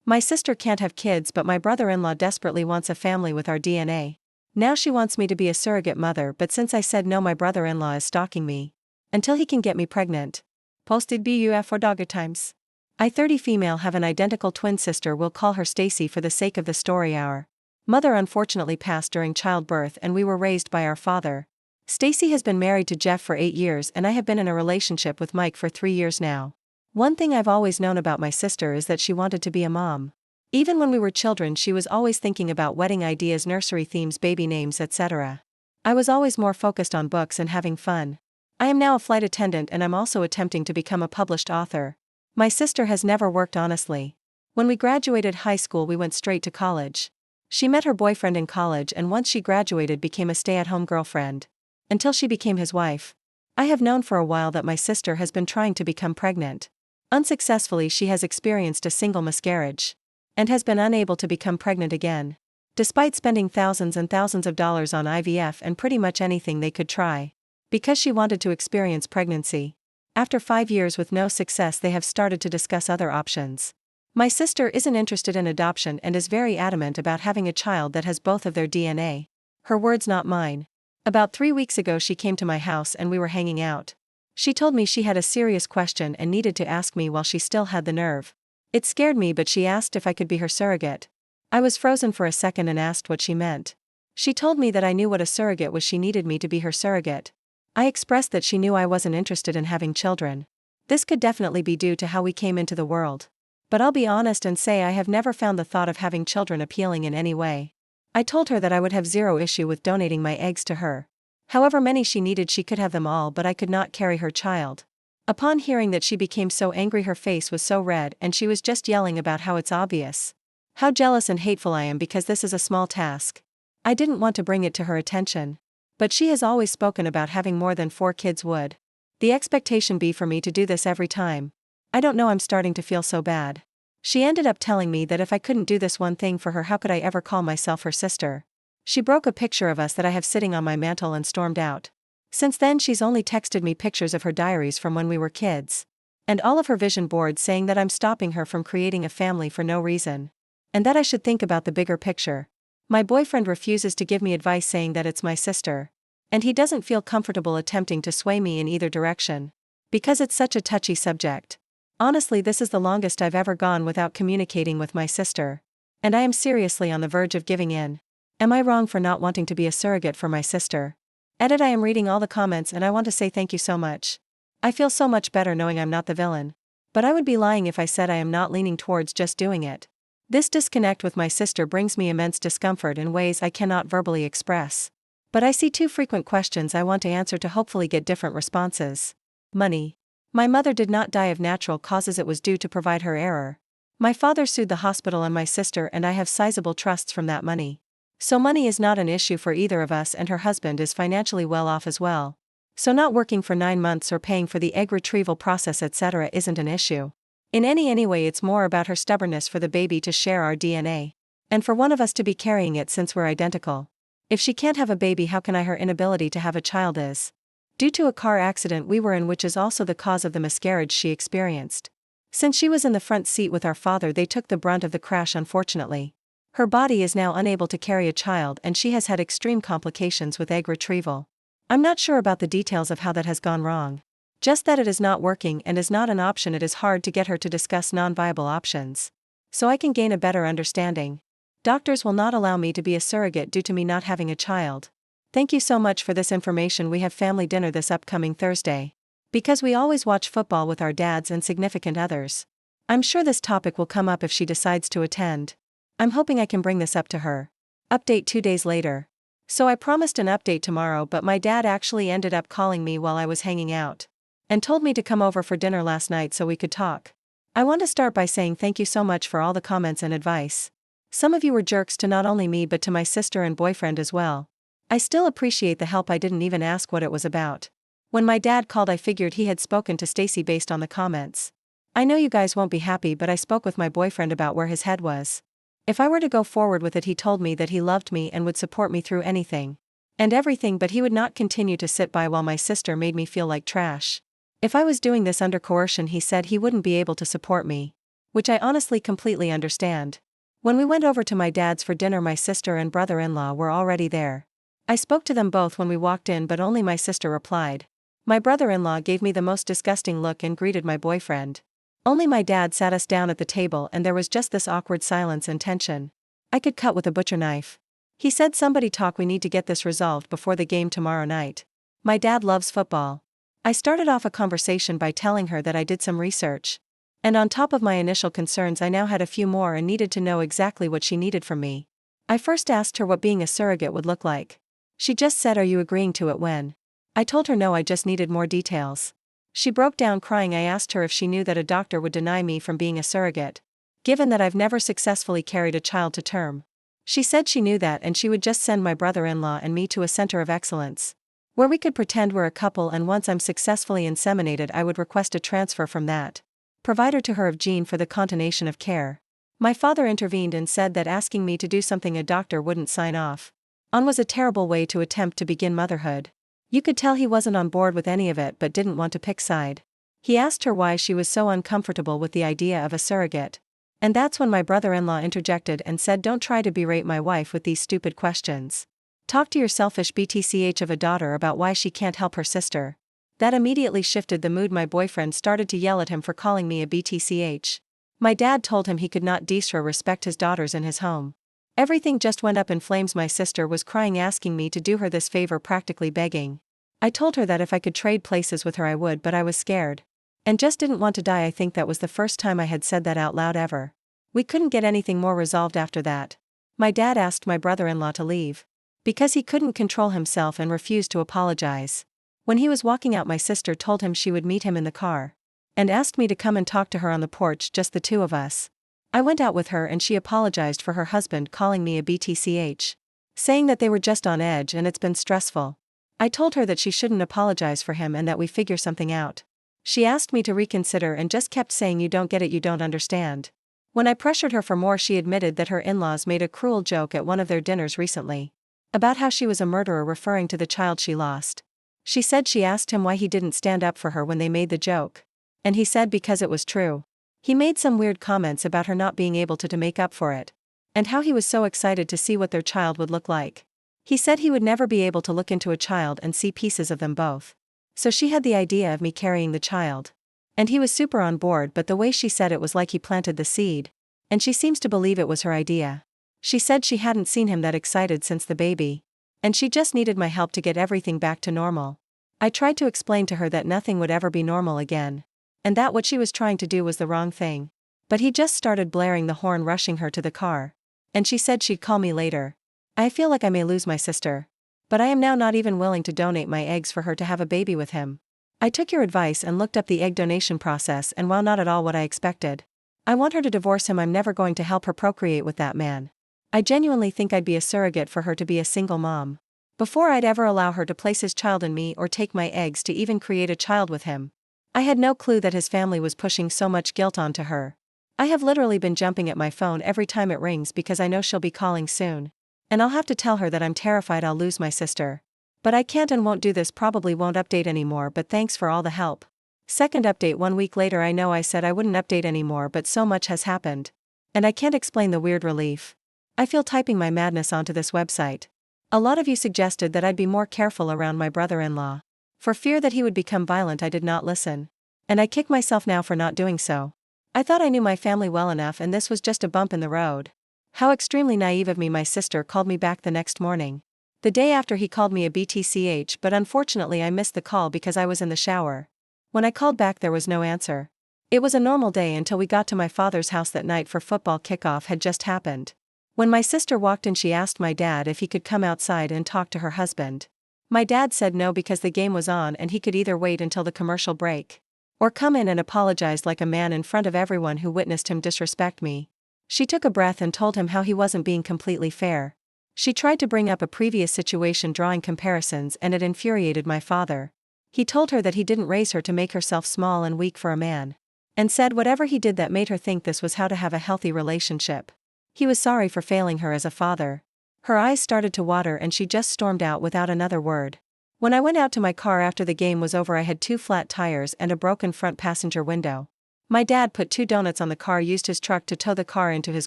My sister can't have kids, but my brother-in-law desperately wants a family with our DNA. Now she wants me to be a surrogate mother, but since I said no, my brother-in-law is stalking me. Until he can get me pregnant. Posted BUF for Dogger Times. I 30 female have an identical twin sister, we'll call her Stacy for the sake of the story. Our mother unfortunately passed during childbirth and we were raised by our father. Stacy has been married to Jeff for 8 years and I have been in a relationship with Mike for 3 years now. One thing I've always known about my sister is that she wanted to be a mom. Even when we were children, she was always thinking about wedding ideas, nursery themes, baby names, etc. I was always more focused on books and having fun. I am now a flight attendant and I'm also attempting to become a published author. My sister has never worked honestly. When we graduated high school, we went straight to college. She met her boyfriend in college and once she graduated became a stay-at-home girlfriend. Until she became his wife. I have known for a while that my sister has been trying to become pregnant. Unsuccessfully, she has experienced a single miscarriage. And has been unable to become pregnant again. Despite spending thousands and thousands of dollars on IVF and pretty much anything they could try. Because she wanted to experience pregnancy. After 5 years with no success, they have started to discuss other options. My sister isn't interested in adoption and is very adamant about having a child that has both of their DNA. Her words, not mine. About 3 weeks ago she came to my house and we were hanging out. She told me she had a serious question and needed to ask me while she still had the nerve. It scared me, but she asked if I could be her surrogate. I was frozen for a second and asked what she meant. She told me that I knew what a surrogate was. She needed me to be her surrogate. I expressed that she knew I wasn't interested in having children. This could definitely be due to how we came into the world. But I'll be honest and say I have never found the thought of having children appealing in any way. I told her that I would have zero issue with donating my eggs to her. However many she needed, she could have them all, but I could not carry her child. Upon hearing that, she became so angry, her face was so red and she was just yelling about how it's obvious. How jealous and hateful I am because this is a small task. I didn't want to bring it to her attention. But she has always spoken about having more than 4 kids would. The expectation be for me to do this every time. I don't know, I'm starting to feel so bad. She ended up telling me that if I couldn't do this one thing for her, how could I ever call myself her sister? She broke a picture of us that I have sitting on my mantle and stormed out. Since then she's only texted me pictures of her diaries from when we were kids. And all of her vision boards saying that I'm stopping her from creating a family for no reason. And that I should think about the bigger picture. My boyfriend refuses to give me advice, saying that it's my sister. And he doesn't feel comfortable attempting to sway me in either direction. Because it's such a touchy subject. Honestly, this is the longest I've ever gone without communicating with my sister. And I am seriously on the verge of giving in. Am I wrong for not wanting to be a surrogate for my sister? Edit. I am reading all the comments and I want to say thank you so much. I feel so much better knowing I'm not the villain. But I would be lying if I said I am not leaning towards just doing it. This disconnect with my sister brings me immense discomfort in ways I cannot verbally express. But I see 2 frequent questions I want to answer to hopefully get different responses. Money. My mother did not die of natural causes, it was due to provide her error. My father sued the hospital and my sister, and I have sizable trusts from that money. So money is not an issue for either of us, and her husband is financially well off as well. So not working for 9 months or paying for the egg retrieval process, etc. isn't an issue. In any way, it's more about her stubbornness for the baby to share our DNA. And for one of us to be carrying it since we're identical. If she can't have a baby, how can I? Her inability to have a child is due to a car accident we were in, which is also the cause of the miscarriage she experienced. Since she was in the front seat with our father, they took the brunt of the crash, unfortunately. Her body is now unable to carry a child and she has had extreme complications with egg retrieval. I'm not sure about the details of how that has gone wrong. Just that it is not working and is not an option. It is hard to get her to discuss non-viable options. So I can gain a better understanding. Doctors will not allow me to be a surrogate due to me not having a child. Thank you so much for this information. We have family dinner this upcoming Thursday. Because we always watch football with our dads and significant others. I'm sure this topic will come up if she decides to attend. I'm hoping I can bring this up to her. Update 2 days later. So I promised an update tomorrow, but my dad actually ended up calling me while I was hanging out. And told me to come over for dinner last night so we could talk. I want to start by saying thank you so much for all the comments and advice. Some of you were jerks to not only me but to my sister and boyfriend as well. I still appreciate the help. I didn't even ask what it was about. When my dad called, I figured he had spoken to Stacy based on the comments. I know you guys won't be happy, but I spoke with my boyfriend about where his head was. If I were to go forward with it, he told me that he loved me and would support me through anything. And everything, but he would not continue to sit by while my sister made me feel like trash. If I was doing this under coercion, he said he wouldn't be able to support me. Which I honestly completely understand. When we went over to my dad's for dinner, my sister and brother-in-law were already there. I spoke to them both when we walked in, but only my sister replied. My brother-in-law gave me the most disgusting look and greeted my boyfriend. Only my dad sat us down at the table, and there was just this awkward silence and tension. I could cut with a butcher knife. He said, "Somebody talk, we need to get this resolved before the game tomorrow night." My dad loves football. I started off a conversation by telling her that I did some research. And on top of my initial concerns, I now had a few more and needed to know exactly what she needed from me. I first asked her what being a surrogate would look like. She just said, "Are you agreeing to it when?" I told her no, I just needed more details. She broke down crying. I asked her if she knew that a doctor would deny me from being a surrogate, given that I've never successfully carried a child to term. She said she knew that, and she would just send my brother-in-law and me to a center of excellence, where we could pretend we're a couple, and once I'm successfully inseminated, I would request a transfer from that provider to her of gene for the continuation of care. My father intervened and said that asking me to do something a doctor wouldn't sign off on was a terrible way to attempt to begin motherhood. You could tell he wasn't on board with any of it, but didn't want to pick side. He asked her why she was so uncomfortable with the idea of a surrogate. And that's when my brother-in-law interjected and said, "Don't try to berate my wife with these stupid questions. Talk to your selfish BTCH of a daughter about why she can't help her sister." That immediately shifted the mood. My boyfriend started to yell at him for calling me a BTCH. My dad told him he could not disrespect his daughters in his home. Everything just went up in flames. My sister was crying, asking me to do her this favor, practically begging. I told her that if I could trade places with her I would, but I was scared and just didn't want to die. I think that was the first time I had said that out loud ever. We couldn't get anything more resolved after that. My dad asked my brother-in-law to leave because he couldn't control himself and refused to apologize. When he was walking out, my sister told him she would meet him in the car and asked me to come and talk to her on the porch, just the two of us. I went out with her and she apologized for her husband calling me a BTCH, saying that they were just on edge and it's been stressful. I told her that she shouldn't apologize for him and that we figure something out. She asked me to reconsider and just kept saying, "You don't get it, you don't understand." When I pressured her for more, she admitted that her in-laws made a cruel joke at one of their dinners recently about how she was a murderer, referring to the child she lost. She said she asked him why he didn't stand up for her when they made the joke, and he said because it was true. He made some weird comments about her not being able to make up for it, and how he was so excited to see what their child would look like. He said he would never be able to look into a child and see pieces of them both. So she had the idea of me carrying the child. And he was super on board, but the way she said it was like he planted the seed, and she seems to believe it was her idea. She said she hadn't seen him that excited since the baby, and she just needed my help to get everything back to normal. I tried to explain to her that nothing would ever be normal again, and that what she was trying to do was the wrong thing. But he just started blaring the horn, rushing her to the car. And she said she'd call me later. I feel like I may lose my sister, but I am now not even willing to donate my eggs for her to have a baby with him. I took your advice and looked up the egg donation process, and while not at all what I expected, I want her to divorce him. I'm never going to help her procreate with that man. I genuinely think I'd be a surrogate for her to be a single mom, before I'd ever allow her to place his child in me or take my eggs to even create a child with him. I had no clue that his family was pushing so much guilt onto her. I have literally been jumping at my phone every time it rings because I know she'll be calling soon. And I'll have to tell her that I'm terrified I'll lose my sister. But I can't and won't do this. Probably won't update anymore, but thanks for all the help. Second update 1 week later. I know I said I wouldn't update anymore, but so much has happened. And I can't explain the weird relief I feel typing my madness onto this website. A lot of you suggested that I'd be more careful around my brother-in-law, for fear that he would become violent. I did not listen. And I kick myself now for not doing so. I thought I knew my family well enough, and this was just a bump in the road. How extremely naive of me. My sister called me back the next morning, the day after he called me a BTCH, but unfortunately I missed the call because I was in the shower. When I called back there was no answer. It was a normal day until we got to my father's house that night, for football kickoff had just happened. When my sister walked in, she asked my dad if he could come outside and talk to her husband. My dad said no because the game was on and he could either wait until the commercial break or come in, and apologized like a man in front of everyone who witnessed him disrespect me. She took a breath and told him how he wasn't being completely fair. She tried to bring up a previous situation, drawing comparisons, and it infuriated my father. He told her that he didn't raise her to make herself small and weak for a man, and said whatever he did that made her think this was how to have a healthy relationship. He was sorry for failing her as a father. Her eyes started to water and she just stormed out without another word. When I went out to my car after the game was over, I had 2 flat tires and a broken front passenger window. My dad put 2 donuts on the car, used his truck to tow the car into his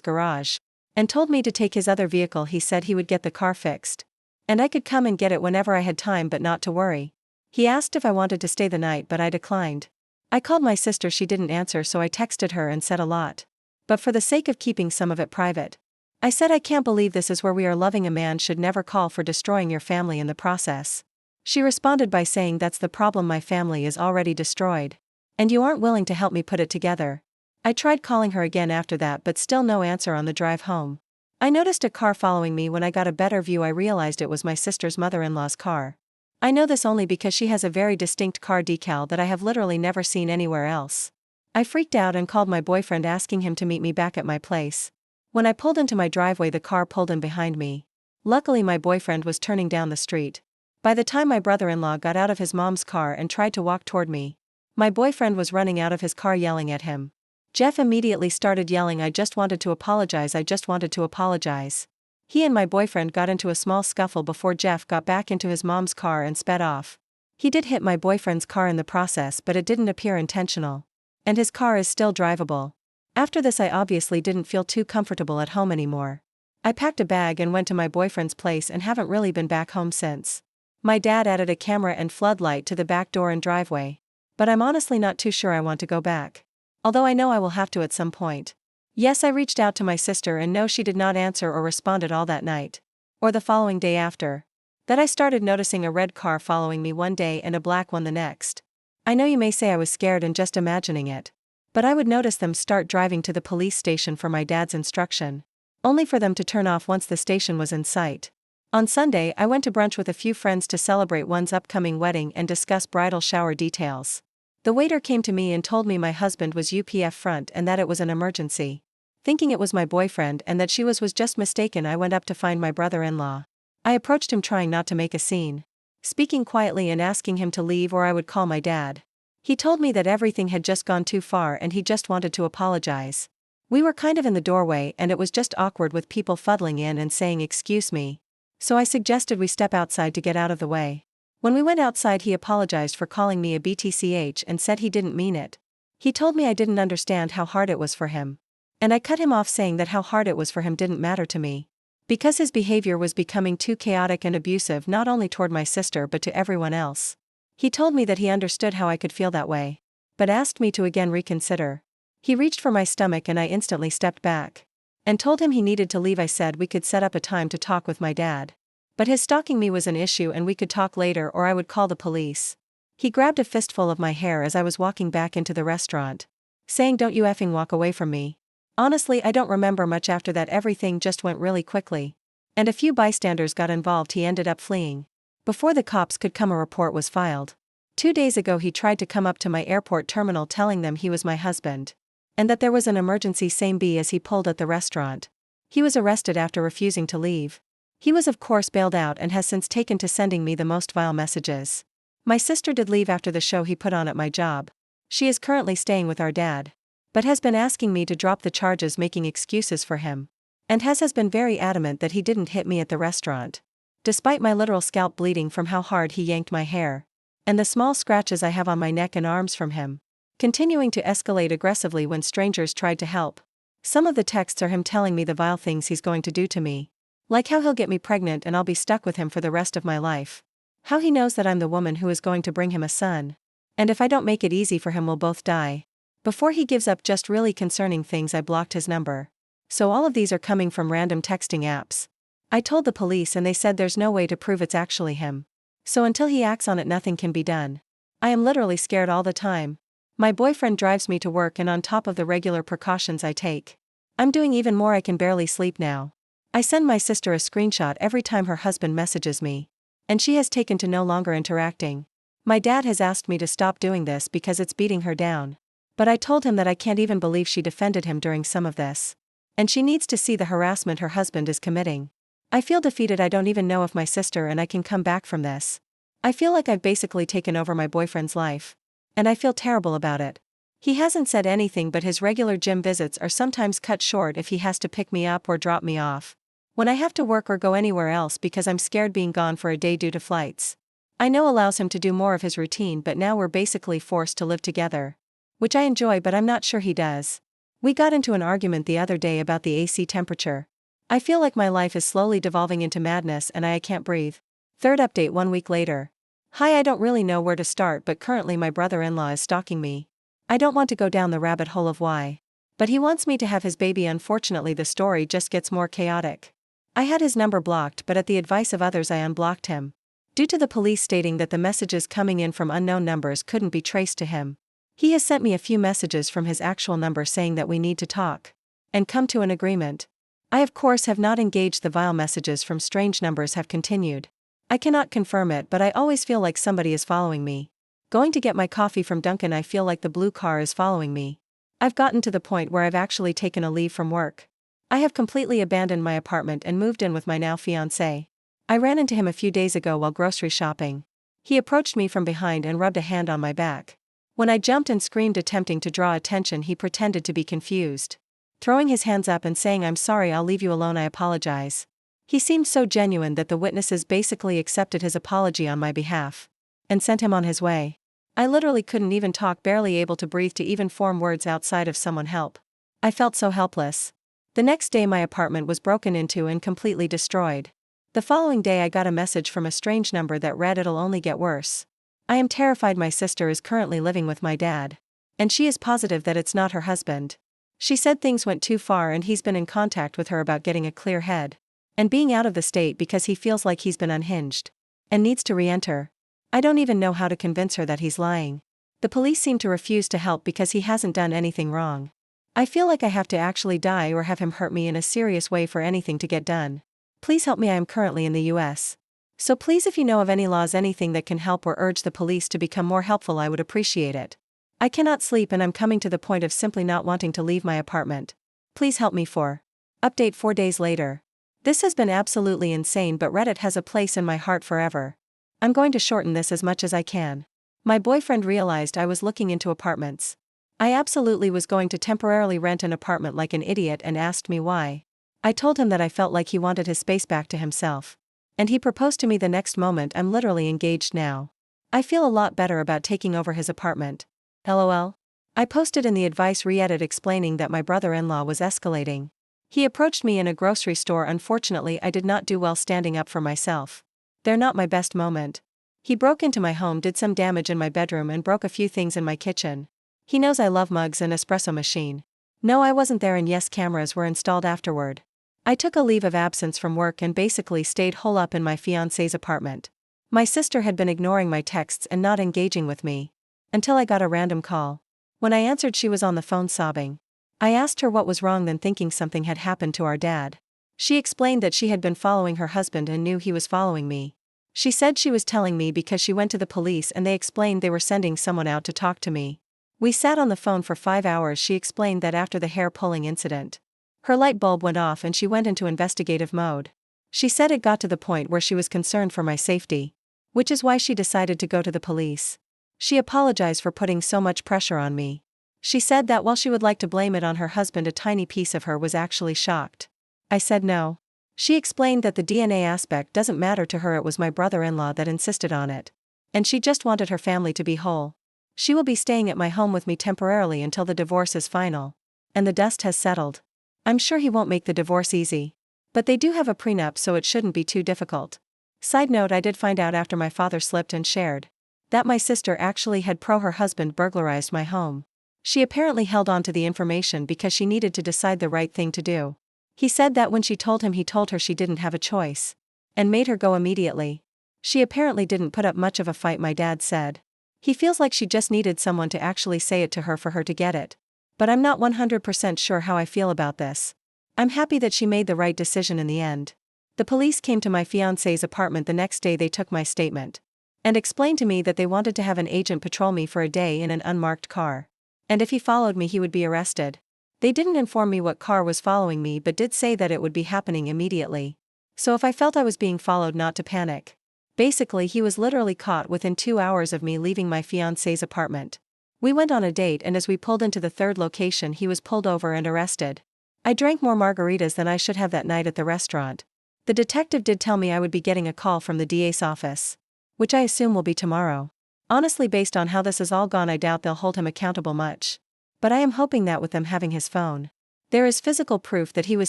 garage, and told me to take his other vehicle. He said he would get the car fixed, and I could come and get it whenever I had time, but not to worry. He asked if I wanted to stay the night, but I declined. I called my sister, she didn't answer, so I texted her and said a lot. But for the sake of keeping some of it private, I said, I can't believe this is where we are. Loving a man should never call for destroying your family in the process. She responded by saying, that's the problem, my family is already destroyed, and you aren't willing to help me put it together. I tried calling her again after that, but still no answer. On the drive home, I noticed a car following me. When I got a better view, I realized it was my sister's mother-in-law's car. I know this only because she has a very distinct car decal that I have literally never seen anywhere else. I freaked out and called my boyfriend, asking him to meet me back at my place. When I pulled into my driveway, the car pulled in behind me. Luckily, my boyfriend was turning down the street. By the time my brother-in-law got out of his mom's car and tried to walk toward me, my boyfriend was running out of his car yelling at him. Jeff immediately started yelling, I just wanted to apologize, I just wanted to apologize. He and my boyfriend got into a small scuffle before Jeff got back into his mom's car and sped off. He did hit my boyfriend's car in the process, but it didn't appear intentional, and his car is still drivable. After this, I obviously didn't feel too comfortable at home anymore. I packed a bag and went to my boyfriend's place and haven't really been back home since. My dad added a camera and floodlight to the back door and driveway, but I'm honestly not too sure I want to go back. Although I know I will have to at some point. Yes, I reached out to my sister, and no, she did not answer or respond at all that night, or the following day after. That I started noticing a red car following me one day and a black one the next. I know you may say I was scared and just imagining it, but I would notice them start driving to the police station for my dad's instruction, only for them to turn off once the station was in sight. On Sunday, I went to brunch with a few friends to celebrate one's upcoming wedding and discuss bridal shower details. The waiter came to me and told me my husband was UPF front and that it was an emergency. Thinking it was my boyfriend and that she was just mistaken, I went up to find my brother-in-law. I approached him, trying not to make a scene, speaking quietly and asking him to leave or I would call my dad. He told me that everything had just gone too far and he just wanted to apologize. We were kind of in the doorway and it was just awkward with people fuddling in and saying excuse me, so I suggested we step outside to get out of the way. When we went outside, he apologized for calling me a BTCH and said he didn't mean it. He told me I didn't understand how hard it was for him. And I cut him off, saying that how hard it was for him didn't matter to me, because his behavior was becoming too chaotic and abusive, not only toward my sister but to everyone else. He told me that he understood how I could feel that way, but asked me to again reconsider. He reached for my stomach and I instantly stepped back and told him he needed to leave. I said we could set up a time to talk with my dad, but his stalking me was an issue and we could talk later or I would call the police. He grabbed a fistful of my hair as I was walking back into the restaurant, saying, "Don't you effing walk away from me." Honestly, I don't remember much after that. Everything just went really quickly, and a few bystanders got involved. He ended up fleeing before the cops could come. A report was filed. 2 days ago he tried to come up to my airport terminal telling them he was my husband, and that there was an emergency, same B as he pulled at the restaurant. He was arrested after refusing to leave. He was of course bailed out and has since taken to sending me the most vile messages. My sister did leave after the show he put on at my job. She is currently staying with our dad, but has been asking me to drop the charges, making excuses for him, and has been very adamant that he didn't hit me at the restaurant, despite my literal scalp bleeding from how hard he yanked my hair, and the small scratches I have on my neck and arms from him, continuing to escalate aggressively when strangers tried to help. Some of the texts are him telling me the vile things he's going to do to me, like how he'll get me pregnant and I'll be stuck with him for the rest of my life, how he knows that I'm the woman who is going to bring him a son, and if I don't make it easy for him we'll both die. Before he gives up, just really concerning things. I blocked his number. So all of these are coming from random texting apps. I told the police and they said there's no way to prove it's actually him. So until he acts on it, nothing can be done. I am literally scared all the time. My boyfriend drives me to work, and on top of the regular precautions I take, I'm doing even more. I can barely sleep now. I send my sister a screenshot every time her husband messages me, and she has taken to no longer interacting. My dad has asked me to stop doing this because it's beating her down. But I told him that I can't even believe she defended him during some of this, and she needs to see the harassment her husband is committing. I feel defeated. I don't even know if my sister and I can come back from this. I feel like I've basically taken over my boyfriend's life, and I feel terrible about it. He hasn't said anything, but his regular gym visits are sometimes cut short if he has to pick me up or drop me off when I have to work or go anywhere else, because I'm scared being gone for a day due to flights. I know allows him to do more of his routine, but now we're basically forced to live together. which I enjoy but I'm not sure he does. We got into an argument the other day about the AC temperature. I feel like my life is slowly devolving into madness and I can't breathe. Third update 1 week later. Hi, I don't really know where to start, but currently my brother-in-law is stalking me. I don't want to go down the rabbit hole of why. But he wants me to have his baby. Unfortunately, the story just gets more chaotic. I had his number blocked, but at the advice of others I unblocked him, due to the police stating that the messages coming in from unknown numbers couldn't be traced to him. He has sent me a few messages from his actual number saying that we need to talk and come to an agreement. I of course have not engaged. The vile messages from strange numbers have continued. I cannot confirm it, but I always feel like somebody is following me. Going to get my coffee from Dunkin', I feel like the blue car is following me. I've gotten to the point where I've actually taken a leave from work. I have completely abandoned my apartment and moved in with my now fiancé. I ran into him a few days ago while grocery shopping. He approached me from behind and rubbed a hand on my back. When I jumped and screamed attempting to draw attention, he pretended to be confused, throwing his hands up and saying, "I'm sorry, I'll leave you alone, I apologize." He seemed so genuine that the witnesses basically accepted his apology on my behalf and sent him on his way. I literally couldn't even talk, barely able to breathe to even form words outside of "someone help." I felt so helpless. The next day my apartment was broken into and completely destroyed. The following day I got a message from a strange number that read, "It'll only get worse." I am terrified. My sister is currently living with my dad, and she is positive that it's not her husband. She said things went too far and he's been in contact with her about getting a clear head and being out of the state because he feels like he's been unhinged and needs to re-enter. I don't even know how to convince her that he's lying. The police seem to refuse to help because he hasn't done anything wrong. I feel like I have to actually die or have him hurt me in a serious way for anything to get done. Please help me. I am currently in the US. So please, if you know of any laws, anything that can help or urge the police to become more helpful, I would appreciate it. I cannot sleep and I'm coming to the point of simply not wanting to leave my apartment. Please help me. Update 4 days later. This has been absolutely insane, but Reddit has a place in my heart forever. I'm going to shorten this as much as I can. My boyfriend realized I was looking into apartments. I absolutely was going to temporarily rent an apartment like an idiot and asked me why. I told him that I felt like he wanted his space back to himself. And he proposed to me the next moment. I'm literally engaged now. I feel a lot better about taking over his apartment. LOL. I posted in the advice re-edit explaining that my brother-in-law was escalating. He approached me in a grocery store. Unfortunately, I did not do well standing up for myself. They're not my best moment. He broke into my home, did some damage in my bedroom and broke a few things in my kitchen. He knows I love mugs and espresso machine. No, I wasn't there, and yes, cameras were installed afterward. I took a leave of absence from work and basically stayed hole up in my fiancé's apartment. My sister had been ignoring my texts and not engaging with me until I got a random call. When I answered, she was on the phone sobbing. I asked her what was wrong, then thinking something had happened to our dad. She explained that she had been following her husband and knew he was following me. She said she was telling me because she went to the police and they explained they were sending someone out to talk to me. We sat on the phone for 5 hours. She explained that after the hair pulling incident, her light bulb went off and she went into investigative mode. She said it got to the point where she was concerned for my safety, which is why she decided to go to the police. She apologized for putting so much pressure on me. She said that while she would like to blame it on her husband, a tiny piece of her was actually shocked. I said no. She explained that the DNA aspect doesn't matter to her, it was my brother-in-law that insisted on it. And she just wanted her family to be whole. She will be staying at my home with me temporarily until the divorce is final and the dust has settled. I'm sure he won't make the divorce easy. But they do have a prenup, so it shouldn't be too difficult. Side note, I did find out after my father slipped and shared that my sister actually had her husband burglarized my home. She apparently held on to the information because she needed to decide the right thing to do. He said that when she told him, he told her she didn't have a choice and made her go immediately. She apparently didn't put up much of a fight, my dad said. He feels like she just needed someone to actually say it to her for her to get it. But I'm not 100% sure how I feel about this. I'm happy that she made the right decision in the end. The police came to my fiancé's apartment the next day. They took my statement and explained to me that they wanted to have an agent patrol me for a day in an unmarked car. And if he followed me, he would be arrested. They didn't inform me what car was following me, but did say that it would be happening immediately. So if I felt I was being followed, not to panic. Basically, he was literally caught within 2 hours of me leaving my fiancé's apartment. We went on a date, and as we pulled into the third location, he was pulled over and arrested. I drank more margaritas than I should have that night at the restaurant. The detective did tell me I would be getting a call from the DA's office, which I assume will be tomorrow. Honestly, based on how this has all gone, I doubt they'll hold him accountable much. But I am hoping that with them having his phone, there is physical proof that he was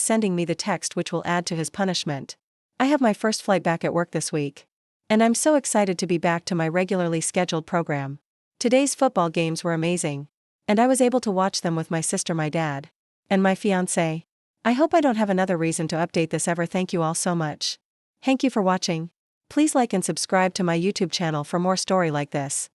sending me the text, which will add to his punishment. I have my first flight back at work this week. And I'm so excited to be back to my regularly scheduled program. Today's football games were amazing. And I was able to watch them with my sister, my dad, and my fiancé. I hope I don't have another reason to update this ever. Thank you all so much. Thank you for watching. Please like and subscribe to my YouTube channel for more story like this.